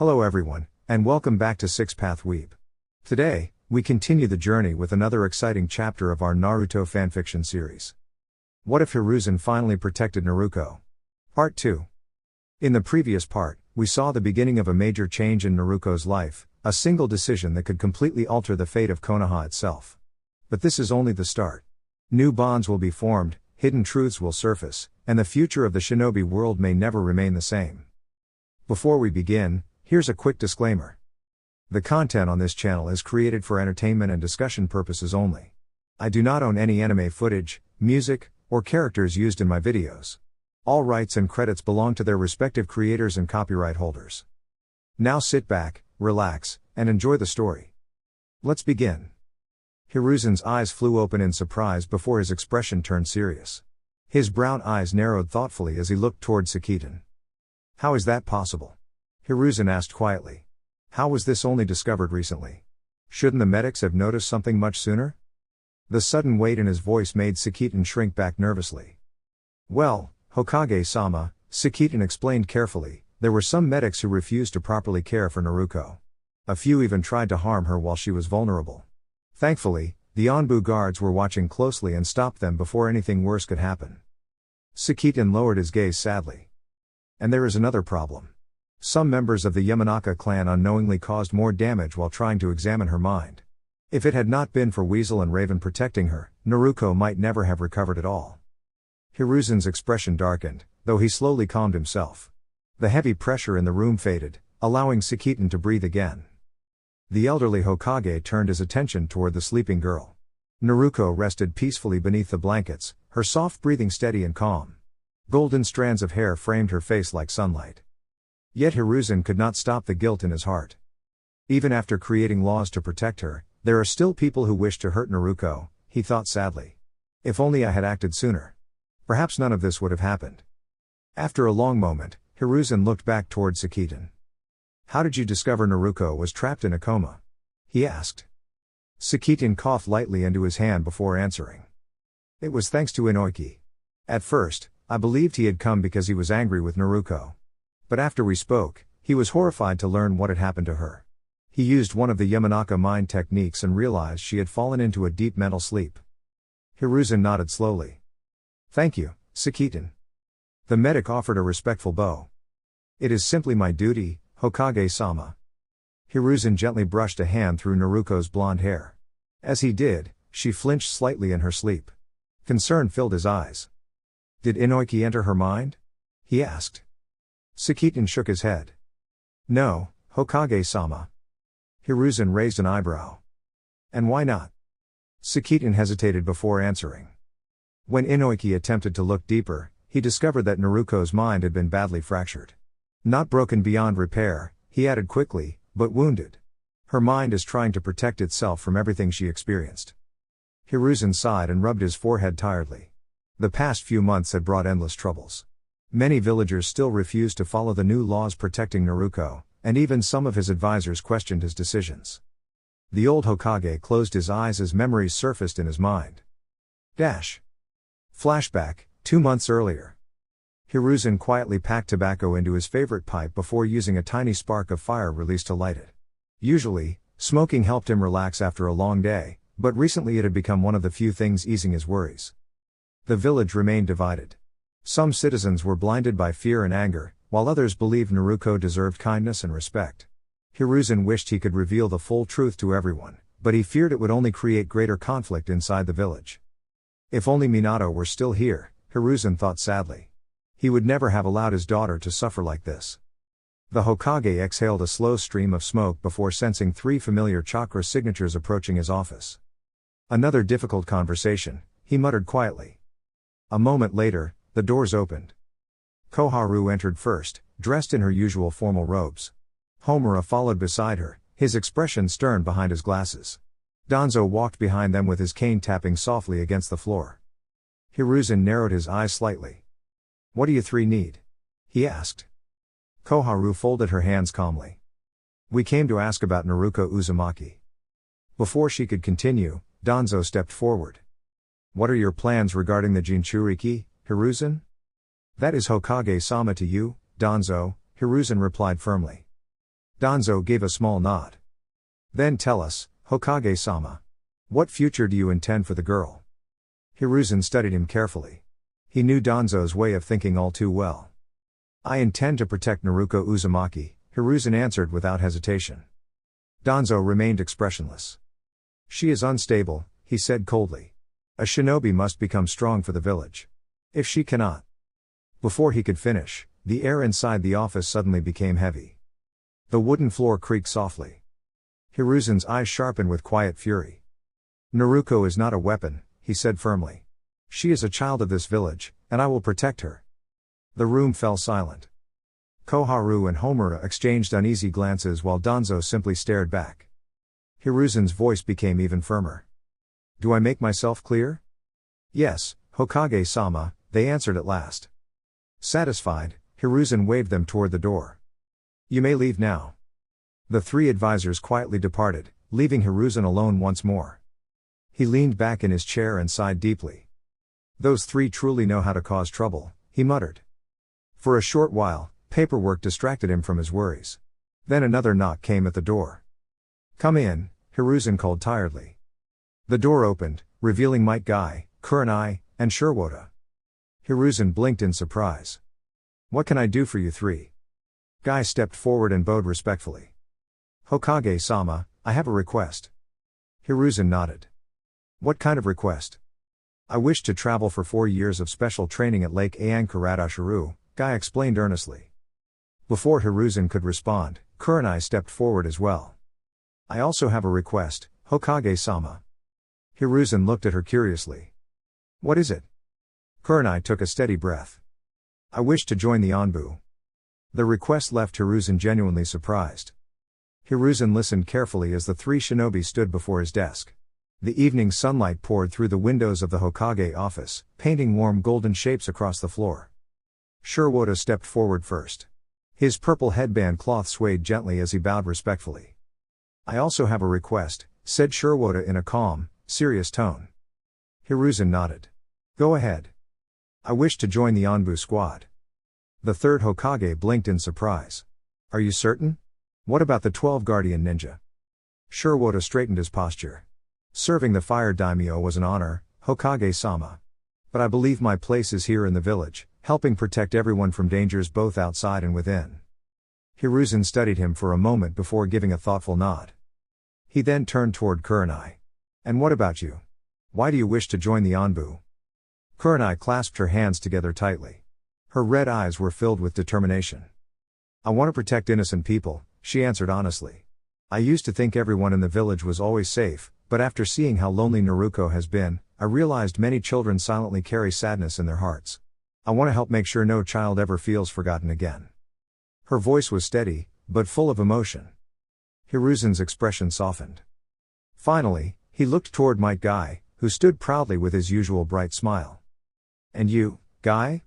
Hello everyone, and welcome back to Six Path Weeb. Today, we continue the journey with another exciting chapter of our Naruto fanfiction series. What if Hiruzen finally protected Naruko? Part 2. In the previous part, we saw the beginning of a major change in Naruko's life, a single decision that could completely alter the fate of Konoha itself. But this is only the start. New bonds will be formed, hidden truths will surface, and the future of the shinobi world may never remain the same. Before we begin, here's a quick disclaimer. The content on this channel is created for entertainment and discussion purposes only. I do not own any anime footage, music, or characters used in my videos. All rights and credits belong to their respective creators and copyright holders. Now sit back, relax, and enjoy the story. Let's begin. Hiruzen's eyes flew open in surprise before his expression turned serious. His brown eyes narrowed thoughtfully as he looked toward Sakitten. How is that possible? Hiruzen asked quietly. How was this only discovered recently? Shouldn't the medics have noticed something much sooner? The sudden weight in his voice made Sakitten shrink back nervously. Well, Hokage-sama, Sakitten explained carefully, there were some medics who refused to properly care for Naruko. A few even tried to harm her while she was vulnerable. Thankfully, the Anbu guards were watching closely and stopped them before anything worse could happen. Sakitten lowered his gaze sadly. And there is another problem. Some members of the Yamanaka clan unknowingly caused more damage while trying to examine her mind. If it had not been for Weasel and Raven protecting her, Naruko might never have recovered at all. Hiruzen's expression darkened, though he slowly calmed himself. The heavy pressure in the room faded, allowing Sakitten to breathe again. The elderly Hokage turned his attention toward the sleeping girl. Naruko rested peacefully beneath the blankets, her soft breathing steady and calm. Golden strands of hair framed her face like sunlight. Yet Hiruzen could not stop the guilt in his heart. Even after creating laws to protect her, there are still people who wish to hurt Naruko, he thought sadly. If only I had acted sooner. Perhaps none of this would have happened. After a long moment, Hiruzen looked back toward Sakitten. How did you discover Naruko was trapped in a coma? He asked. Sakitten coughed lightly into his hand before answering. It was thanks to Inoiki. At first, I believed he had come because he was angry with Naruko. But after we spoke, he was horrified to learn what had happened to her. He used one of the Yamanaka mind techniques and realized she had fallen into a deep mental sleep. Hiruzen nodded slowly. Thank you, Sakitten. The medic offered a respectful bow. It is simply my duty, Hokage-sama. Hiruzen gently brushed a hand through Naruko's blonde hair. As he did, she flinched slightly in her sleep. Concern filled his eyes. Did Inoiki enter her mind? He asked. Sakitten shook his head. No, Hokage-sama. Hiruzen raised an eyebrow. And why not? Sakitten hesitated before answering. When Inoiki attempted to look deeper, he discovered that Naruko's mind had been badly fractured. Not broken beyond repair, he added quickly, but wounded. Her mind is trying to protect itself from everything she experienced. Hiruzen sighed and rubbed his forehead tiredly. The past few months had brought endless troubles. Many villagers still refused to follow the new laws protecting Naruko, and even some of his advisors questioned his decisions. The old Hokage closed his eyes as memories surfaced in his mind. Flashback, 2 months earlier. Hiruzen quietly packed tobacco into his favorite pipe before using a tiny spark of fire released to light it. Usually, smoking helped him relax after a long day, but recently it had become one of the few things easing his worries. The village remained divided. Some citizens were blinded by fear and anger, while others believed Naruko deserved kindness and respect. Hiruzen wished he could reveal the full truth to everyone, but he feared it would only create greater conflict inside the village. If only Minato were still here, Hiruzen thought sadly. He would never have allowed his daughter to suffer like this. The Hokage exhaled a slow stream of smoke before sensing 3 familiar chakra signatures approaching his office. Another difficult conversation, he muttered quietly. A moment later, the doors opened. Koharu entered first, dressed in her usual formal robes. Homura followed beside her, his expression stern behind his glasses. Danzo walked behind them with his cane tapping softly against the floor. Hiruzen narrowed his eyes slightly. What do you 3 need? He asked. Koharu folded her hands calmly. We came to ask about Naruko Uzumaki. Before she could continue, Danzo stepped forward. What are your plans regarding the Jinchuriki, Hiruzen? That is Hokage-sama to you, Danzo, Hiruzen replied firmly. Danzo gave a small nod. Then tell us, Hokage-sama. What future do you intend for the girl? Hiruzen studied him carefully. He knew Danzo's way of thinking all too well. I intend to protect Naruko Uzumaki, Hiruzen answered without hesitation. Danzo remained expressionless. She is unstable, he said coldly. A shinobi must become strong for the village. If she cannot. Before he could finish, the air inside the office suddenly became heavy. The wooden floor creaked softly. Hiruzen's eyes sharpened with quiet fury. Naruko is not a weapon, he said firmly. She is a child of this village, and I will protect her. The room fell silent. Koharu and Homura exchanged uneasy glances while Danzo simply stared back. Hiruzen's voice became even firmer. Do I make myself clear? Yes, Hokage-sama, they answered at last. Satisfied, Hiruzen waved them toward the door. You may leave now. The three advisors quietly departed, leaving Hiruzen alone once more. He leaned back in his chair and sighed deeply. Those three truly know how to cause trouble, he muttered. For a short while, paperwork distracted him from his worries. Then another knock came at the door. Come in, Hiruzen called tiredly. The door opened, revealing Might Guy, Kurenai, and Sherwoda. Hiruzen blinked in surprise. What can I do for you three? Guy stepped forward and bowed respectfully. Hokage-sama, I have a request. Hiruzen nodded. What kind of request? I wish to travel for 4 years of special training at Lake Ayankaradashuru, Guy explained earnestly. Before Hiruzen could respond, Kurenai stepped forward as well. I also have a request, Hokage-sama. Hiruzen looked at her curiously. What is it? Kurenai took a steady breath. I wish to join the Anbu. The request left Hiruzen genuinely surprised. Hiruzen listened carefully as the three shinobi stood before his desk. The evening sunlight poured through the windows of the Hokage office, painting warm golden shapes across the floor. Sherwoda stepped forward first. His purple headband cloth swayed gently as he bowed respectfully. I also have a request, said Sherwoda in a calm, serious tone. Hiruzen nodded. Go ahead. I wish to join the Anbu squad. The third Hokage blinked in surprise. Are you certain? What about the 12 guardian ninja? Sherwoda straightened his posture. Serving the fire daimyo was an honor, Hokage-sama. But I believe my place is here in the village, helping protect everyone from dangers both outside and within. Hiruzen studied him for a moment before giving a thoughtful nod. He then turned toward Kurenai. And what about you? Why do you wish to join the Anbu? Kurenai clasped her hands together tightly. Her red eyes were filled with determination. I want to protect innocent people, she answered honestly. I used to think everyone in the village was always safe, but after seeing how lonely Naruko has been, I realized many children silently carry sadness in their hearts. I want to help make sure no child ever feels forgotten again. Her voice was steady, but full of emotion. Hiruzen's expression softened. Finally, he looked toward Might Guy, who stood proudly with his usual bright smile. And you, Guy?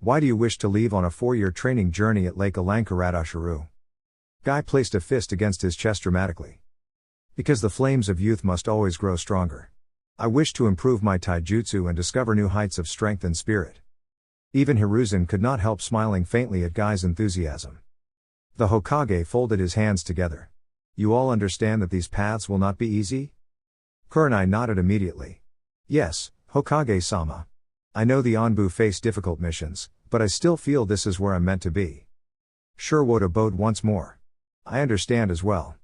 Why do you wish to leave on a 4-year training journey at Lake Ayankaradashuru? Guy placed a fist against his chest dramatically. Because the flames of youth must always grow stronger. I wish to improve my taijutsu and discover new heights of strength and spirit. Even Hiruzen could not help smiling faintly at Guy's enthusiasm. The Hokage folded his hands together. You all understand that these paths will not be easy? Kurenai nodded immediately. Yes, Hokage-sama. I know the Anbu face difficult missions, but I still feel this is where I'm meant to be. Sherwoda bowed once more. I understand as well.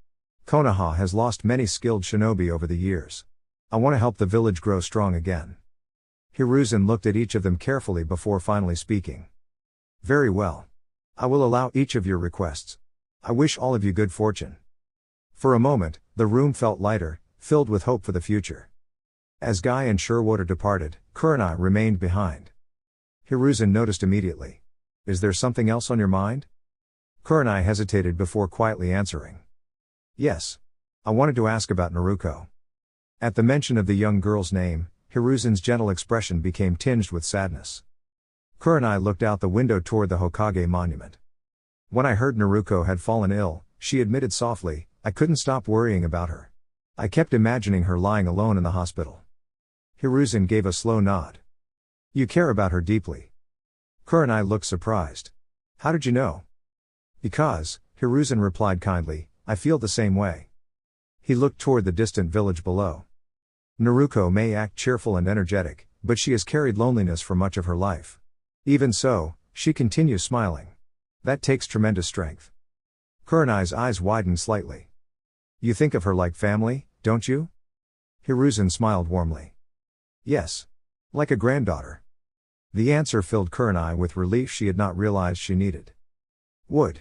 Konoha has lost many skilled shinobi over the years. I want to help the village grow strong again. Hiruzen looked at each of them carefully before finally speaking. Very well. I will allow each of your requests. I wish all of you good fortune. For a moment, the room felt lighter, filled with hope for the future. As Guy and Sherwoda departed, Kurenai remained behind. Hiruzen noticed immediately. Is there something else on your mind? Kurenai hesitated before quietly answering. Yes. I wanted to ask about Naruko. At the mention of the young girl's name, Hiruzen's gentle expression became tinged with sadness. Kurenai looked out the window toward the Hokage monument. When I heard Naruko had fallen ill, she admitted softly, I couldn't stop worrying about her. I kept imagining her lying alone in the hospital. Hiruzen gave a slow nod. You care about her deeply. Kurenai looked surprised. How did you know? Because, Hiruzen replied kindly, I feel the same way. He looked toward the distant village below. Naruko may act cheerful and energetic, but she has carried loneliness for much of her life. Even so, she continues smiling. That takes tremendous strength. Kurenai's eyes widened slightly. You think of her like family, don't you? Hiruzen smiled warmly. Yes. Like a granddaughter. The answer filled Kurenai with relief she had not realized she needed. Would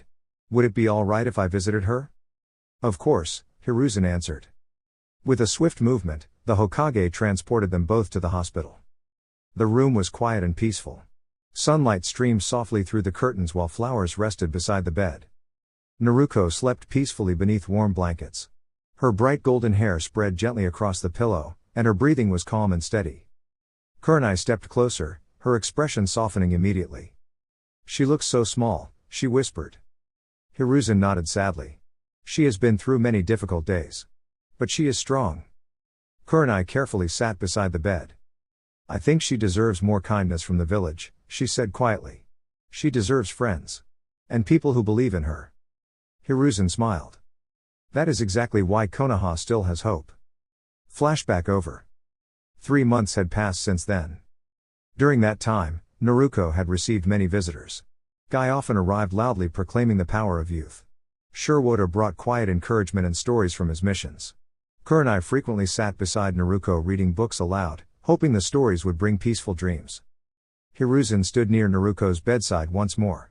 it be all right if I visited her? Of course, Hiruzen answered. With a swift movement, the Hokage transported them both to the hospital. The room was quiet and peaceful. Sunlight streamed softly through the curtains while flowers rested beside the bed. Naruko slept peacefully beneath warm blankets. Her bright golden hair spread gently across the pillow, and her breathing was calm and steady. Kurenai stepped closer, her expression softening immediately. She looks so small, she whispered. Hiruzen nodded sadly. She has been through many difficult days. But she is strong. Kurenai carefully sat beside the bed. I think she deserves more kindness from the village, she said quietly. She deserves friends. And people who believe in her. Hiruzen smiled. That is exactly why Konoha still has hope. Flashback over. 3 months had passed since then. During that time, Naruko had received many visitors. Guy often arrived loudly proclaiming the power of youth. Sherwoda brought quiet encouragement and stories from his missions. Kurenai frequently sat beside Naruko reading books aloud, hoping the stories would bring peaceful dreams. Hiruzen stood near Naruko's bedside once more.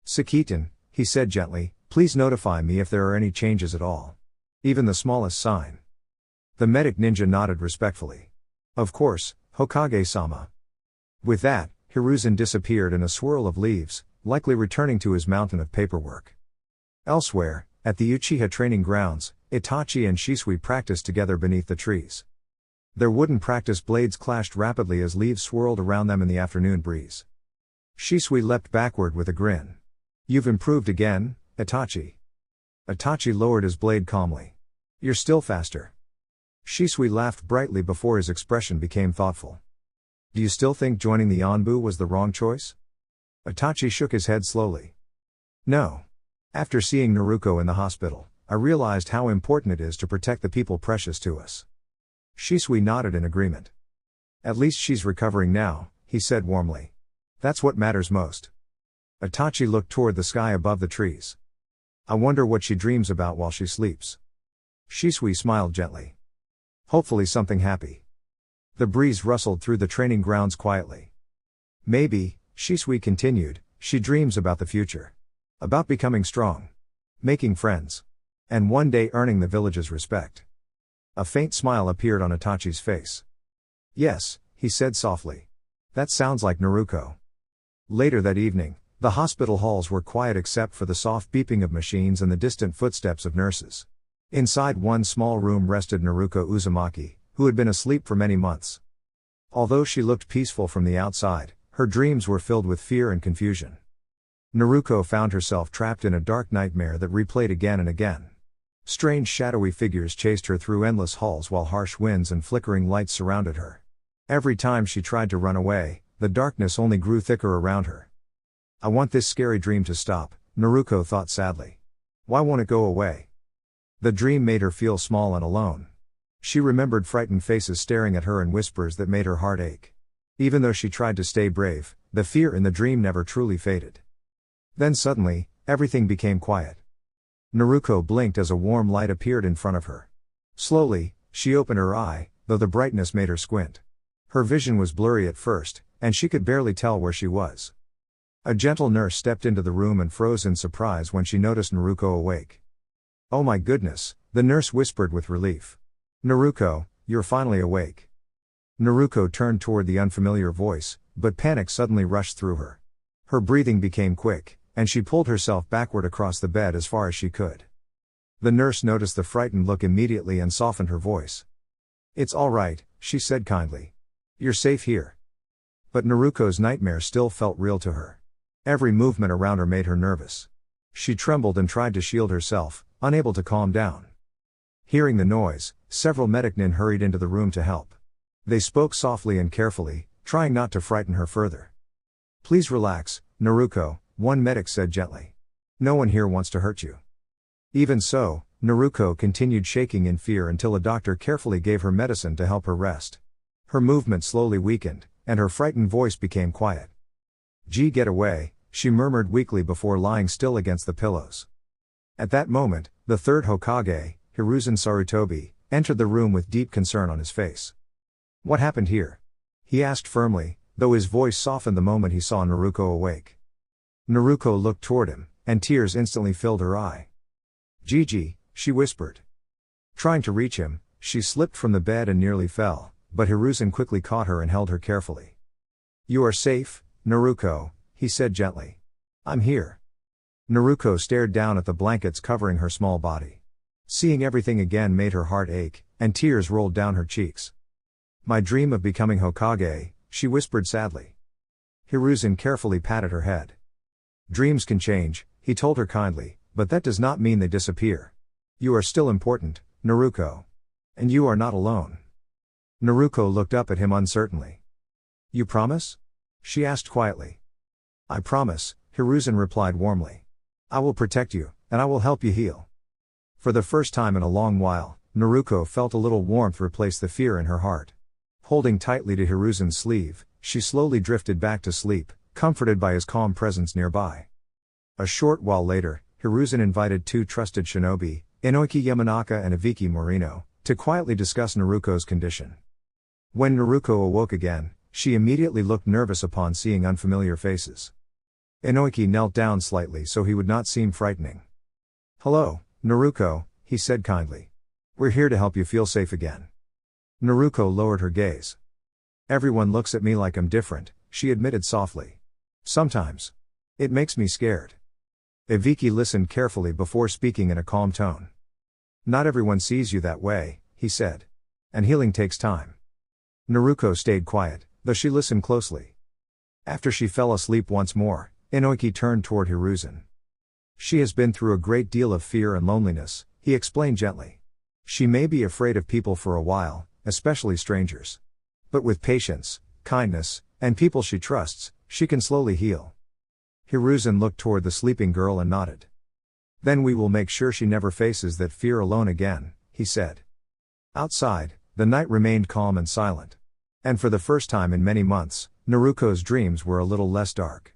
Sakitan, he said gently, please notify me if there are any changes at all. Even the smallest sign. The medic ninja nodded respectfully. Of course, Hokage-sama. With that, Hiruzen disappeared in a swirl of leaves, likely returning to his mountain of paperwork. Elsewhere, at the Uchiha training grounds, Itachi and Shisui practiced together beneath the trees. Their wooden practice blades clashed rapidly as leaves swirled around them in the afternoon breeze. Shisui leapt backward with a grin. You've improved again, Itachi. Itachi lowered his blade calmly. You're still faster. Shisui laughed brightly before his expression became thoughtful. Do you still think joining the Anbu was the wrong choice? Itachi shook his head slowly. No. After seeing Naruko in the hospital, I realized how important it is to protect the people precious to us. Shisui nodded in agreement. At least she's recovering now, he said warmly. That's what matters most. Itachi looked toward the sky above the trees. I wonder what she dreams about while she sleeps. Shisui smiled gently. Hopefully something happy. The breeze rustled through the training grounds quietly. Maybe, Shisui continued, she dreams about the future. About becoming strong. Making friends. And one day earning the village's respect. A faint smile appeared on Itachi's face. Yes, he said softly. That sounds like Naruko. Later that evening, the hospital halls were quiet except for the soft beeping of machines and the distant footsteps of nurses. Inside one small room rested Naruko Uzumaki, who had been asleep for many months. Although she looked peaceful from the outside, her dreams were filled with fear and confusion. Naruko found herself trapped in a dark nightmare that replayed again and again. Strange shadowy figures chased her through endless halls while harsh winds and flickering lights surrounded her. Every time she tried to run away, the darkness only grew thicker around her. I want this scary dream to stop, Naruko thought sadly. Why won't it go away? The dream made her feel small and alone. She remembered frightened faces staring at her and whispers that made her heart ache. Even though she tried to stay brave, the fear in the dream never truly faded. Then suddenly, everything became quiet. Naruko blinked as a warm light appeared in front of her. Slowly, she opened her eye, though the brightness made her squint. Her vision was blurry at first, and she could barely tell where she was. A gentle nurse stepped into the room and froze in surprise when she noticed Naruko awake. Oh my goodness, the nurse whispered with relief. Naruko, you're finally awake. Naruko turned toward the unfamiliar voice, but panic suddenly rushed through her. Her breathing became quick, and she pulled herself backward across the bed as far as she could. The nurse noticed the frightened look immediately and softened her voice. It's all right, she said kindly. You're safe here. But Naruko's nightmare still felt real to her. Every movement around her made her nervous. She trembled and tried to shield herself, unable to calm down. Hearing the noise, several medicnin hurried into the room to help. They spoke softly and carefully, trying not to frighten her further. Please relax, Naruko, one medic said gently. No one here wants to hurt you. Even so, Naruko continued shaking in fear until a doctor carefully gave her medicine to help her rest. Her movement slowly weakened, and her frightened voice became quiet. Get away, she murmured weakly before lying still against the pillows. At that moment, the third Hokage, Hiruzen Sarutobi, entered the room with deep concern on his face. What happened here? He asked firmly, though his voice softened the moment he saw Naruko awake. Naruko looked toward him, and tears instantly filled her eye. Gigi, she whispered. Trying to reach him, she slipped from the bed and nearly fell, but Hiruzen quickly caught her and held her carefully. You are safe, Naruko, he said gently. I'm here. Naruko stared down at the blankets covering her small body. Seeing everything again made her heart ache, and tears rolled down her cheeks. My dream of becoming Hokage, she whispered sadly. Hiruzen carefully patted her head. Dreams can change, he told her kindly, but that does not mean they disappear. You are still important, Naruko. And you are not alone. Naruko looked up at him uncertainly. You promise? She asked quietly. I promise, Hiruzen replied warmly. I will protect you, and I will help you heal. For the first time in a long while, Naruko felt a little warmth replace the fear in her heart. Holding tightly to Hiruzen's sleeve, she slowly drifted back to sleep, comforted by his calm presence nearby. A short while later, Hiruzen invited two trusted shinobi, Inoki Yamanaka and Ibiki Morino, to quietly discuss Naruko's condition. When Naruko awoke again, she immediately looked nervous upon seeing unfamiliar faces. Inoki knelt down slightly so he would not seem frightening. Hello, Naruko, he said kindly. We're here to help you feel safe again. Naruko lowered her gaze. Everyone looks at me like I'm different, she admitted softly. Sometimes. It makes me scared. Ibiki listened carefully before speaking in a calm tone. Not everyone sees you that way, he said. And healing takes time. Naruko stayed quiet, though she listened closely. After she fell asleep once more, Inoki turned toward Hiruzen. She has been through a great deal of fear and loneliness, he explained gently. She may be afraid of people for a while, especially strangers. But with patience, kindness, and people she trusts, she can slowly heal. Hiruzen looked toward the sleeping girl and nodded. Then we will make sure she never faces that fear alone again, he said. Outside, the night remained calm and silent. And for the first time in many months, Naruko's dreams were a little less dark.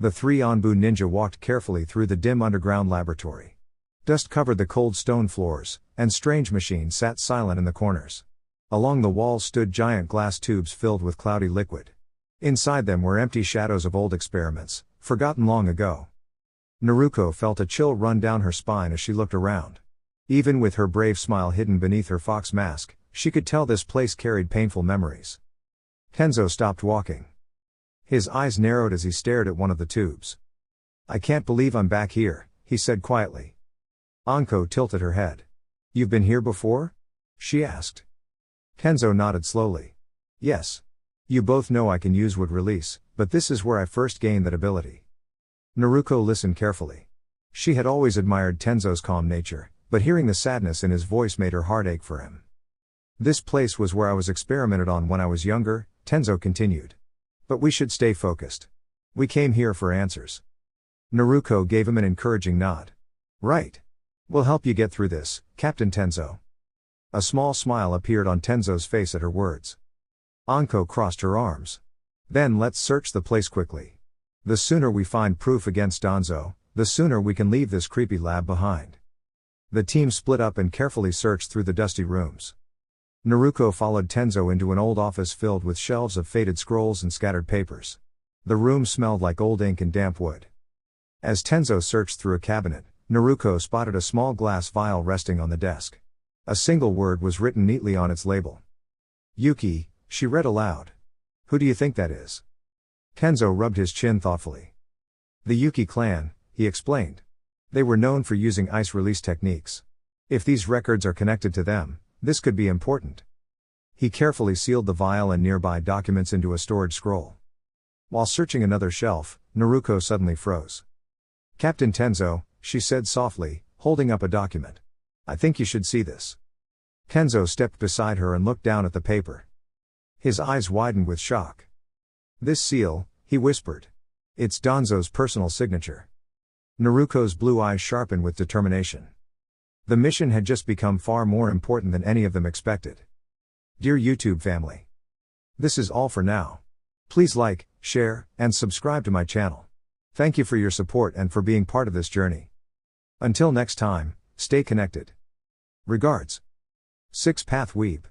The three Anbu ninja walked carefully through the dim underground laboratory. Dust covered the cold stone floors, and strange machines sat silent in the corners. Along the walls stood giant glass tubes filled with cloudy liquid. Inside them were empty shadows of old experiments, forgotten long ago. Naruko felt a chill run down her spine as she looked around. Even with her brave smile hidden beneath her fox mask, she could tell this place carried painful memories. Tenzo stopped walking. His eyes narrowed as he stared at one of the tubes. I can't believe I'm back here, he said quietly. Anko tilted her head. You've been here before? She asked. Tenzo nodded slowly. Yes. You both know I can use wood release, but this is where I first gained that ability. Naruko listened carefully. She had always admired Tenzo's calm nature, but hearing the sadness in his voice made her heart ache for him. This place was where I was experimented on when I was younger, Tenzo continued. But we should stay focused. We came here for answers. Naruko gave him an encouraging nod. Right. We'll help you get through this, Captain Tenzo. A small smile appeared on Tenzo's face at her words. Anko crossed her arms. Then let's search the place quickly. The sooner we find proof against Danzo, the sooner we can leave this creepy lab behind. The team split up and carefully searched through the dusty rooms. Naruko followed Tenzo into an old office filled with shelves of faded scrolls and scattered papers. The room smelled like old ink and damp wood. As Tenzo searched through a cabinet, Naruko spotted a small glass vial resting on the desk. A single word was written neatly on its label. Yuki, she read aloud. Who do you think that is? Tenzo rubbed his chin thoughtfully. The Yuki clan, he explained. They were known for using ice release techniques. If these records are connected to them, this could be important. He carefully sealed the vial and nearby documents into a storage scroll. While searching another shelf, Naruko suddenly froze. Captain Tenzo, she said softly, holding up a document. I think you should see this. Tenzo stepped beside her and looked down at the paper. His eyes widened with shock. This seal, he whispered. It's Danzo's personal signature. Naruko's blue eyes sharpened with determination. The mission had just become far more important than any of them expected. Dear YouTube family, this is all for now. Please like, share, and subscribe to my channel. Thank you for your support and for being part of this journey. Until next time, stay connected. Regards. 6 Path Weeb.